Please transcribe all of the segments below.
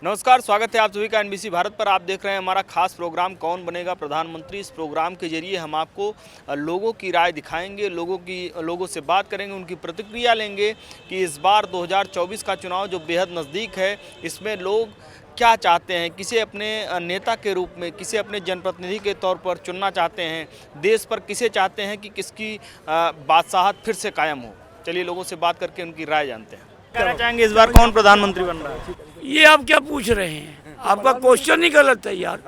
नमस्कार, स्वागत है आप सभी का एनबीसी भारत पर। आप देख रहे हैं हमारा खास प्रोग्राम कौन बनेगा प्रधानमंत्री। इस प्रोग्राम के जरिए हम आपको लोगों की राय दिखाएंगे, लोगों से बात करेंगे, उनकी प्रतिक्रिया लेंगे कि इस बार 2024 का चुनाव जो बेहद नज़दीक है, इसमें लोग क्या चाहते हैं, किसे अपने नेता के रूप में, किसे अपने जनप्रतिनिधि के तौर पर चुनना चाहते हैं, देश पर किसे चाहते हैं कि किसकी बादशाहत फिर से कायम हो। चलिए लोगों से बात करके उनकी राय जानते हैं। कहना चाहेंगे इस बार कौन प्रधानमंत्री बन रहा है? ये आप क्या पूछ रहे हैं? आपका क्वेश्चन ही गलत है यार।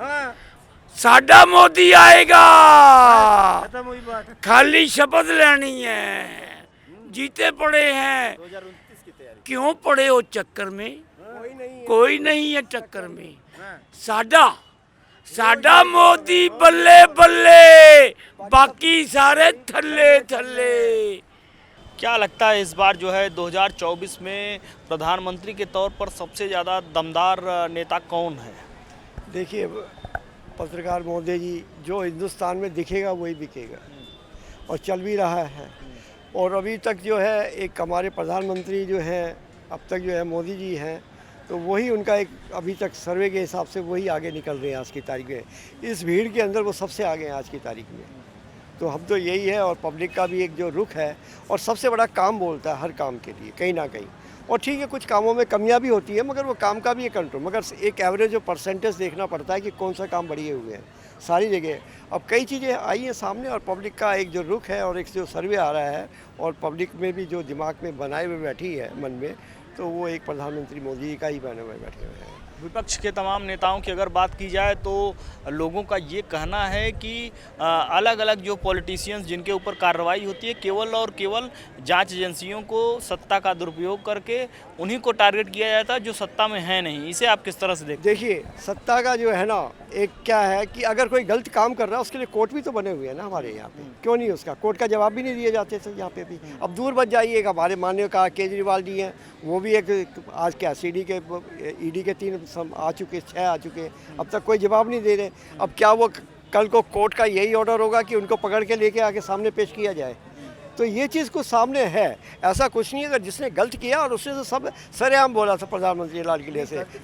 साडा मोदी आएगा, खाली शपथ लेनी है। जीते पड़े हैं, क्यों पड़े हो चक्कर में? कोई नहीं है चक्कर में। साडा मोदी बल्ले बल्ले, बाकी सारे थल्ले थल्ले। क्या लगता है इस बार जो है 2024 में प्रधानमंत्री के तौर पर सबसे ज़्यादा दमदार नेता कौन है? देखिए, पत्रकार महोदय जी, जो हिंदुस्तान में दिखेगा वही बिकेगा और चल भी रहा है। और अभी तक जो है एक हमारे प्रधानमंत्री जो है अब तक जो है मोदी जी हैं, तो वही उनका एक अभी तक सर्वे के हिसाब से वही आगे निकल रहे हैं आज की तारीख में। इस भीड़ के अंदर वो सबसे आगे हैं आज की तारीख में। तो हम तो यही है, और पब्लिक का भी एक जो रुख है, और सबसे बड़ा काम बोलता है हर काम के लिए कहीं ना कहीं। और ठीक है, कुछ कामों में कमियां भी होती है, मगर वो काम का भी एक कंट्रोल, मगर एक एवरेज जो परसेंटेज देखना पड़ता है कि कौन सा काम बढ़िए हुए हैं सारी जगह। अब कई चीज़ें आई हैं सामने, और पब्लिक का एक जो रुख है और एक जो सर्वे आ रहा है, और पब्लिक में भी जो दिमाग में बनाए हुए बैठी है मन में, तो वो एक प्रधानमंत्री मोदी जी का ही बने हुए बैठे हुए हैं। विपक्ष के तमाम नेताओं की अगर बात की जाए तो लोगों का ये कहना है कि अलग अलग जो पॉलिटिशियंस जिनके ऊपर कार्रवाई होती है, केवल और केवल जांच एजेंसियों को सत्ता का दुरुपयोग करके उन्हीं को टारगेट किया जाता है जो सत्ता में है नहीं। इसे आप किस तरह से देखते हैं? देखिए, सत्ता का जो है ना, एक क्या है कि अगर कोई गलत काम कर रहा है उसके लिए कोर्ट भी तो बने हुए हैं ना हमारे यहाँ पे। क्यों नहीं, उसका कोर्ट का जवाब भी नहीं दिए जाते थे यहाँ पे भी। अब दूर बच जाइए, हमारे माननीय का केजरीवाल जी हैं, वो भी एक आज क्या ईडी के 3 आ चुके, 6 आ चुके, अब तक कोई जवाब नहीं दे रहे। अब क्या वो कल को कोर्ट का यही ऑर्डर होगा कि उनको पकड़ के लेके आके सामने पेश किया जाए? तो ये चीज़ कुछ सामने है, ऐसा कुछ नहीं है। अगर जिसने गलत किया और उसने तो सब सरेआम बोला था प्रधानमंत्री लाल किले से। ऐसे की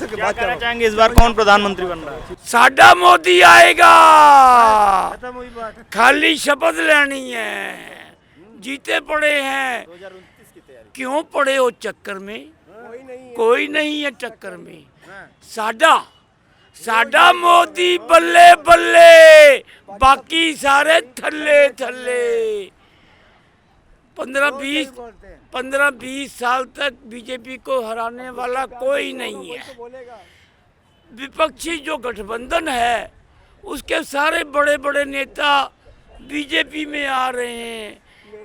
क्या बात कहना चाहेंगे इस बार कौन प्रधानमंत्री बन रहा है? साडा मोदी आएगा, खाली शपथ लेनी है। जीते पड़े हैं, क्यों पड़े हो चक्कर में? कोई नहीं है चक्कर में। साडा मोदी बल्ले बल्ले, बाकी सारे थल्ले थल्ले। 15-20 साल तक बीजेपी को हराने वाला कोई नहीं है। विपक्षी जो गठबंधन है उसके सारे बड़े बड़े नेता बीजेपी में आ रहे हैं।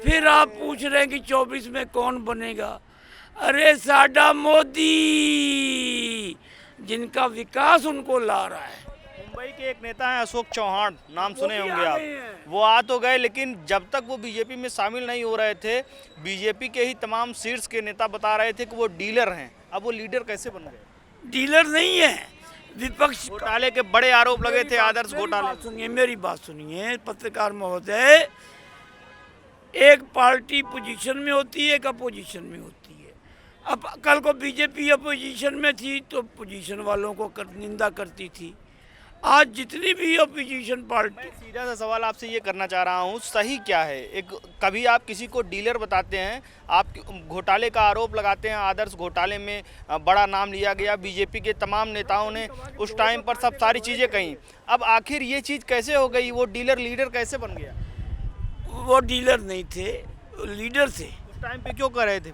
फिर आप पूछ रहे हैं कि 24 में कौन बनेगा? अरे साडा मोदी, जिनका विकास उनको ला रहा है। मुंबई के एक नेता हैं अशोक चौहान, नाम सुने होंगे आप। वो आ तो गए, लेकिन जब तक वो बीजेपी में शामिल नहीं हो रहे थे, बीजेपी के ही तमाम शीर्ष के नेता बता रहे थे कि वो डीलर हैं। अब वो लीडर कैसे बन गए? डीलर नहीं है, विपक्ष घोटाले के बड़े आरोप लगे थे, आदर्श घोटाले। सुनिए, मेरी बात सुनिए पत्रकार महोदय। एक पार्टी पोजीशन में होती है, एक अपोजिशन में होती है। अब कल को बीजेपी अपोजिशन में थी तो पोजीशन वालों को निंदा करती थी। आज जितनी भी अपोजिशन पार्टी। सीधा सा सवाल आपसे ये करना चाह रहा हूँ, सही क्या है? कभी आप किसी को डीलर बताते हैं, आप घोटाले का आरोप लगाते हैं, आदर्श घोटाले में बड़ा नाम लिया गया, बीजेपी के तमाम नेताओं ने उस टाइम पर सब सारी चीज़ें कहीं। अब आखिर ये चीज़ कैसे हो गई? वो डीलर लीडर कैसे बन गया? वो डीलर नहीं थे, लीडर थे। उस टाइम पे क्यों कर रहे थे?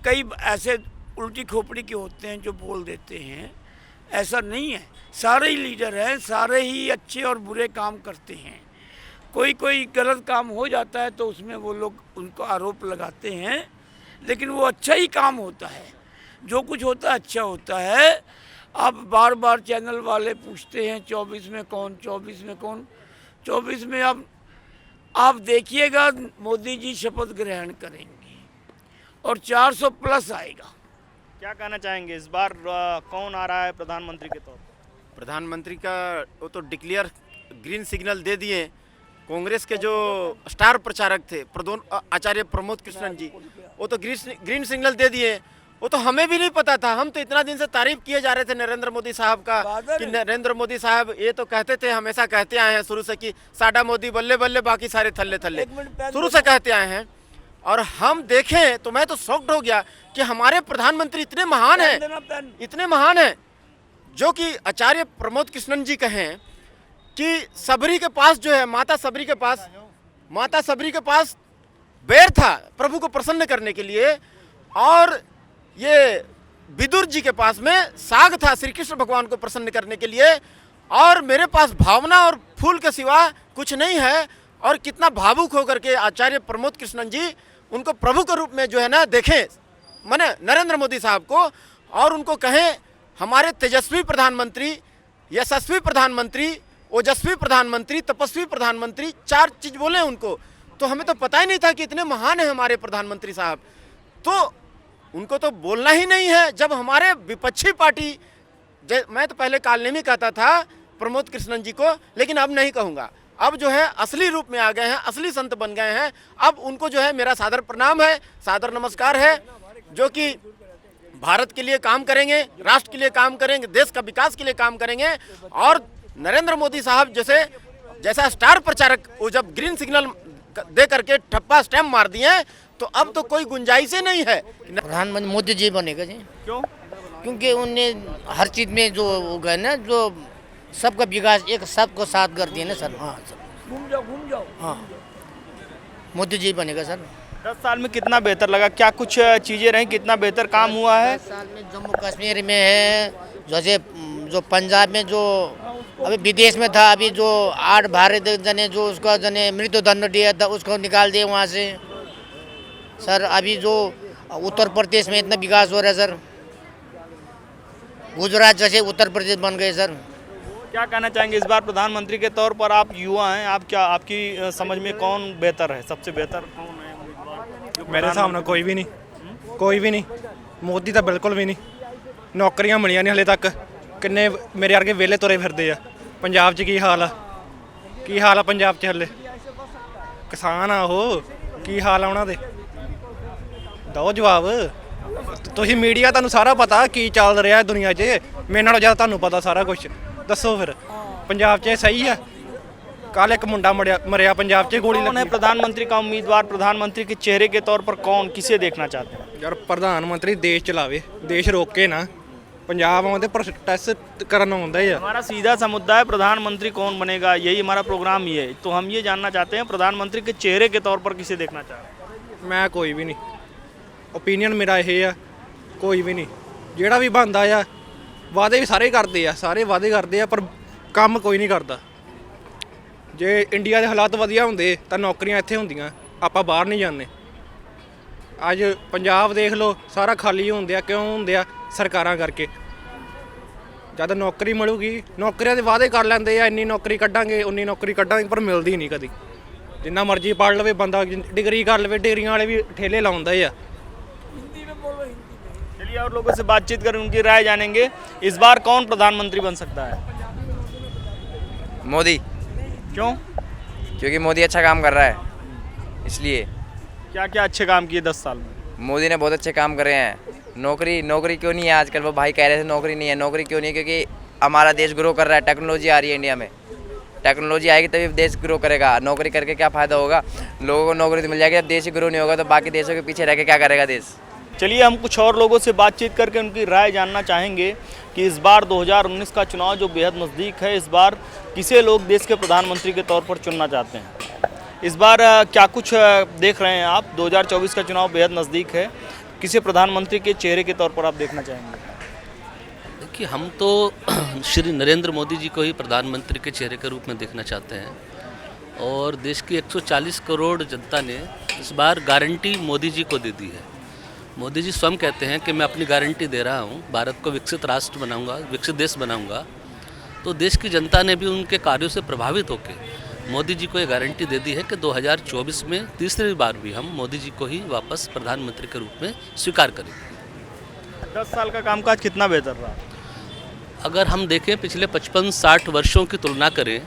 कई ऐसे उल्टी खोपड़ी के होते हैं जो बोल देते हैं, ऐसा नहीं है। सारे ही लीडर हैं, सारे ही अच्छे और बुरे काम करते हैं। कोई गलत काम हो जाता है तो उसमें वो लोग उनको आरोप लगाते हैं, लेकिन वो अच्छा ही काम होता है। जो कुछ होता है अच्छा होता है। अब बार बार चैनल वाले पूछते हैं 24 में कौन, 24 में कौन। 24 में अब आप देखिएगा मोदी जी शपथ ग्रहण करेंगे और 400 प्लस आएगा। क्या कहना चाहेंगे इस बार कौन आ रहा है प्रधानमंत्री के तौर पर? प्रधानमंत्री का वो तो डिक्लेयर ग्रीन सिग्नल दे दिए। कांग्रेस के जो स्टार प्रचारक थे आचार्य प्रमोद कृष्णन जी, वो तो ग्रीन सिग्नल दे दिए। वो तो हमें भी नहीं पता था। हम तो इतना दिन से तारीफ किए जा रहे थे नरेंद्र मोदी साहब का कि नरेंद्र मोदी साहब ये तो कहते थे, हमेशा कहते आए हैं शुरू से कि साडा मोदी बल्ले बल्ले बाकी सारे थल्ले थल्ले, शुरू से कहते आए हैं। और हम देखें तो मैं तो शॉक्ड हो गया कि हमारे प्रधानमंत्री इतने महान हैं जो कि आचार्य प्रमोद कृष्णन जी कहें कि सबरी के पास जो है, माता सबरी के पास बेर था प्रभु को प्रसन्न करने के लिए, और ये विदुर जी के पास में साग था श्री कृष्ण भगवान को प्रसन्न करने के लिए, और मेरे पास भावना और फूल के सिवा कुछ नहीं है। और कितना भावुक होकर के आचार्य प्रमोद कृष्णन जी उनको प्रभु के रूप में जो है ना देखें, माने नरेंद्र मोदी साहब को, और उनको कहें हमारे तेजस्वी प्रधानमंत्री, यशस्वी प्रधानमंत्री, ओजस्वी प्रधानमंत्री, तपस्वी प्रधानमंत्री, 4 चीज़ बोले उनको। तो हमें तो पता ही नहीं था कि इतने महान हैं हमारे प्रधानमंत्री साहब। तो उनको तो बोलना ही नहीं है। जब हमारे विपक्षी पार्टी, मैं तो पहले कालने में कहता था प्रमोद कृष्णन जी को, लेकिन अब नहीं कहूँगा। अब जो है असली रूप में आ गए हैं, असली संत बन गए हैं। अब उनको जो है मेरा सादर प्रणाम है, सादर नमस्कार है, जो कि भारत के लिए काम करेंगे, राष्ट्र के लिए काम करेंगे, देश का विकास के लिए काम करेंगे। और नरेंद्र मोदी साहब जैसा स्टार प्रचारक, वो जब ग्रीन सिग्नल दे करके ठप्पा स्टैम्प मार दिए, तो अब तो कोई गुंजाइश ही नहीं है। प्रधानमंत्री मोदी जी बनेगा जी। क्यों? क्योंकि उनने हर चीज़ में जो हो गए ना, जो सबका विकास एक सबको साथ कर दिए ना सर। हाँ सर, घूम जाओ। हाँ, मोदी जी बनेगा सर। 10 साल में कितना बेहतर लगा? क्या कुछ चीज़ें रहीं, कितना बेहतर काम हुआ है? 10 साल में जम्मू कश्मीर में है, जैसे जो पंजाब में जो अभी विदेश में था, अभी जो 8 भारतीय जने जो उसका जने मृत्युदंड दिया था उसको निकाल दिए वहाँ से सर। अभी जो उत्तर प्रदेश में इतना विकास हो रहा है सर, गुजरात जैसे उत्तर प्रदेश बन गए सर। क्या कहना चाहेंगे इस बार प्रधानमंत्री के तौर पर? आप युवा हैं, आपकी समझ में कौन बेहतर है, सबसे बेहतर कौन है उम्मीदवार? मेरे हिसाब ਨਾਲ कोई भी नहीं। मोदी ਤਾਂ ਬਿਲਕੁਲ ਵੀ ਨਹੀਂ। ਨੌਕਰੀਆਂ ਮਿਲੀਆਂ ਨਹੀਂ ਹਲੇ ਤੱਕ। ਕਿੰਨੇ ਮੇਰੇ ਵਰਗੇ ਵਿਹਲੇ ਤੁਰੇ ਫਿਰਦੇ ਆ। ਪੰਜਾਬ 'ਚ ਕੀ ਹਾਲ ਆ ਪੰਜਾਬ 'ਚ ਹਲੇ? ਕਿਸਾਨ ਆ ਉਹ, ਕੀ ਹਾਲ ਆ ਉਹਨਾਂ ਦੇ? ਦਿਓ ਜਵਾਬ। ਤੁਸੀਂ ਮੀਡੀਆ, ਤੁਹਾਨੂੰ ਸਾਰਾ ਪਤਾ ਕੀ ਚੱਲ ਰਿਹਾ ਦੁਨੀਆ 'ਚ। ਮੇਰੇ ਨਾਲੋਂ ਜ਼ਿਆਦਾ ਤੁਹਾਨੂੰ ਪਤਾ ਸਾਰਾ ਕੁਝ। ਦੱਸੋ ਫਿਰ ਪੰਜਾਬ 'ਚ ਸਹੀ ਆ? कल एक मुंडा मरिया पंजाब से गोली कौन है प्रधानमंत्री का उम्मीदवार? प्रधानमंत्री के चेहरे के तौर पर कौन, किसे देखना चाहते हैं? यार प्रधानमंत्री देश चलावे, देश रोके ना। पंजाब आते प्रोटेस्ट करना होता है। हमारा सीधा सा मुद्दा है प्रधानमंत्री कौन बनेगा, यही हमारा प्रोग्राम ही है। तो हम ये जानना चाहते हैं प्रधानमंत्री के चेहरे के तौर पर किसे देखना चाहते हैं? मैं कोई भी नहीं, ओपीनियन मेरा यही है, कोई भी नहीं। ਜਿਹੜਾ भी बनता है वादे भी सारे करते हैं, सारे वादे करते हैं, पर काम कोई नहीं करता। ਜੇ ਇੰਡੀਆ ਦੇ ਹਾਲਾਤ ਵਧੀਆ ਹੁੰਦੇ ਤਾਂ ਨੌਕਰੀਆਂ ਇੱਥੇ ਹੁੰਦੀਆਂ, ਆਪਾਂ ਬਾਹਰ ਨਹੀਂ ਜਾਂਦੇ। ਅੱਜ ਪੰਜਾਬ ਦੇਖ ਲਓ ਸਾਰਾ ਖਾਲੀ ਹੁੰਦੇ ਆ, ਕਿਉਂ ਹੁੰਦੇ ਆ? ਸਰਕਾਰਾਂ ਕਰਕੇ। ਜਦ ਨੌਕਰੀ ਮਿਲੂਗੀ, ਨੌਕਰੀਆਂ ਦੇ ਵਾਅਦੇ ਕਰ ਲੈਂਦੇ ਆ, ਇੰਨੀ ਨੌਕਰੀ ਕੱਢਾਂਗੇ, ਉਨੀ ਨੌਕਰੀ ਕੱਢਾਂਗੇ, ਪਰ ਮਿਲਦੀ ਨਹੀਂ ਕਦੀ। ਜਿੰਨਾ ਮਰਜ਼ੀ ਪੜ੍ਹ ਲਵੇ ਬੰਦਾ, ਡਿਗਰੀ ਕਰ ਲਵੇ, ਡਿਗਰੀਆਂ ਵਾਲੇ ਵੀ ਠੇਲੇ ਲਾਉਂਦੇ ਆ। चलिए और लोगों से बातचीत कर उनकी राय जानेंगे। इस बार कौन प्रधानमंत्री बन सकता है? मोदी। क्यों? क्योंकि मोदी अच्छा काम कर रहा है, इसलिए। क्या क्या अच्छे काम किए 10 साल में? मोदी ने बहुत अच्छे काम करे हैं। नौकरी क्यों नहीं है आजकल? वो भाई कह रहे थे नौकरी नहीं है। नौकरी क्यों नहीं है? क्योंकि हमारा देश ग्रो कर रहा है, टेक्नोलॉजी आ रही है इंडिया में। टेक्नोलॉजी आएगी तभी देश ग्रो करेगा। नौकरी करके क्या फ़ायदा होगा? लोगों को नौकरी तो मिल जाएगी, जब देश ही ग्रो नहीं होगा तो बाकी देशों के पीछे रह के क्या करेगा देश? चलिए हम कुछ और लोगों से बातचीत करके उनकी राय जानना चाहेंगे कि इस बार 2019 का चुनाव जो बेहद नज़दीक है, इस बार किसे लोग देश के प्रधानमंत्री के तौर पर चुनना चाहते हैं? इस बार क्या कुछ देख रहे हैं आप? 2024 का चुनाव बेहद नज़दीक है, किसे प्रधानमंत्री के चेहरे के तौर पर आप देखना चाहेंगे? देखिए, हम तो श्री नरेंद्र मोदी जी को ही प्रधानमंत्री के चेहरे के रूप में देखना चाहते हैं। और देश की 140 करोड़ जनता ने इस बार गारंटी मोदी जी को दे दी है। मोदी जी स्वयं कहते हैं कि मैं अपनी गारंटी दे रहा हूँ, भारत को विकसित राष्ट्र बनाऊँगा, विकसित देश बनाऊँगा। तो देश की जनता ने भी उनके कार्यों से प्रभावित होकर मोदी जी को ये गारंटी दे दी है कि 2024 में तीसरी बार भी हम मोदी जी को ही वापस प्रधानमंत्री के रूप में स्वीकार करेंगे। 10 साल का कामकाज कितना बेहतर रहा? अगर हम देखें पिछले 55-60 वर्षों की तुलना करें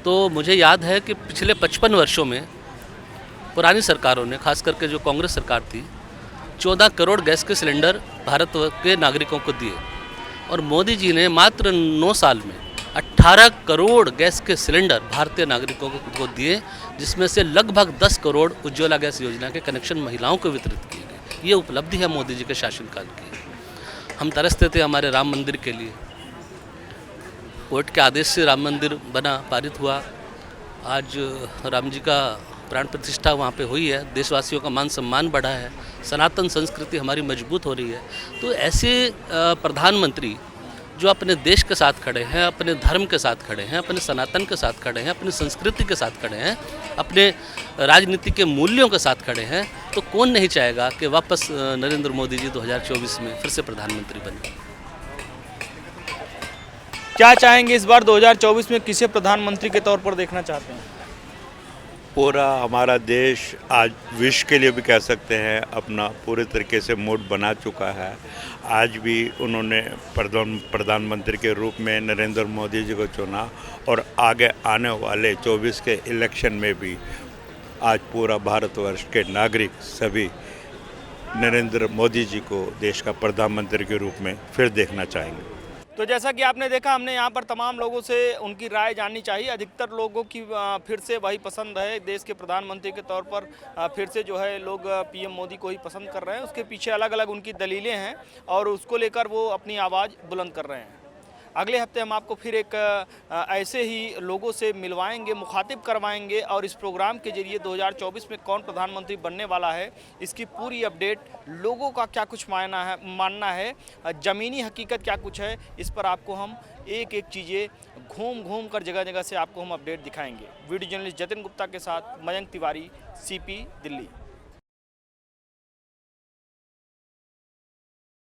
तो मुझे याद है कि पिछले 55 वर्षों में पुरानी सरकारों ने, खास करके जो कांग्रेस सरकार थी, 14 करोड़ गैस के सिलेंडर भारत के नागरिकों को दिए और मोदी जी ने मात्र 9 साल में 18 करोड़ गैस के सिलेंडर भारतीय नागरिकों को दिए, जिसमें से लगभग 10 करोड़ उज्ज्वला गैस योजना के कनेक्शन महिलाओं को वितरित किए गए। ये उपलब्धि है मोदी जी के शासनकाल की। हम तरसते थे हमारे राम मंदिर के लिए, कोर्ट के आदेश से राम मंदिर बना, पारित हुआ। आज राम जी का प्राण प्रतिष्ठा वहाँ पे हुई है, देशवासियों का मान सम्मान बढ़ा है, सनातन संस्कृति हमारी मजबूत हो रही है। तो ऐसे प्रधानमंत्री जो अपने देश के साथ खड़े हैं, अपने धर्म के साथ खड़े हैं, अपने सनातन के साथ खड़े हैं, अपनी संस्कृति के साथ खड़े हैं, अपने राजनीति के मूल्यों के साथ खड़े हैं, तो कौन नहीं चाहेगा कि वापस नरेंद्र मोदी जी 2024 में फिर से प्रधानमंत्री बने। क्या चाहेंगे इस बार 2024 में किसे प्रधानमंत्री के तौर पर देखना चाहते हैं? पूरा हमारा देश आज विश्व के लिए भी कह सकते हैं अपना पूरे तरीके से मूड बना चुका है। आज भी उन्होंने प्रधानमंत्री के रूप में नरेंद्र मोदी जी को चुना और आगे आने वाले 24 के इलेक्शन में भी आज पूरा भारतवर्ष के नागरिक सभी नरेंद्र मोदी जी को देश का प्रधानमंत्री के रूप में फिर देखना चाहेंगे। तो जैसा कि आपने देखा, हमने यहाँ पर तमाम लोगों से उनकी राय जाननी चाहिए। अधिकतर लोगों की फिर से वही पसंद है, देश के प्रधानमंत्री के तौर पर फिर से जो है लोग पीएम मोदी को ही पसंद कर रहे हैं। उसके पीछे अलग अलग उनकी दलीलें हैं और उसको लेकर वो अपनी आवाज़ बुलंद कर रहे हैं। अगले हफ्ते हम आपको फिर एक ऐसे ही लोगों से मिलवाएंगे, मुखातिब करवाएंगे और इस प्रोग्राम के जरिए 2024 में कौन प्रधानमंत्री बनने वाला है, इसकी पूरी अपडेट, लोगों का क्या कुछ मानना है, ज़मीनी हकीकत क्या कुछ है, इस पर आपको हम एक एक चीज़ें घूम कर जगह जगह से आपको हम अपडेट दिखाएंगे। वीडियो जर्नलिस्ट जतिन गुप्ता के साथ मयंक तिवारी, CP दिल्ली।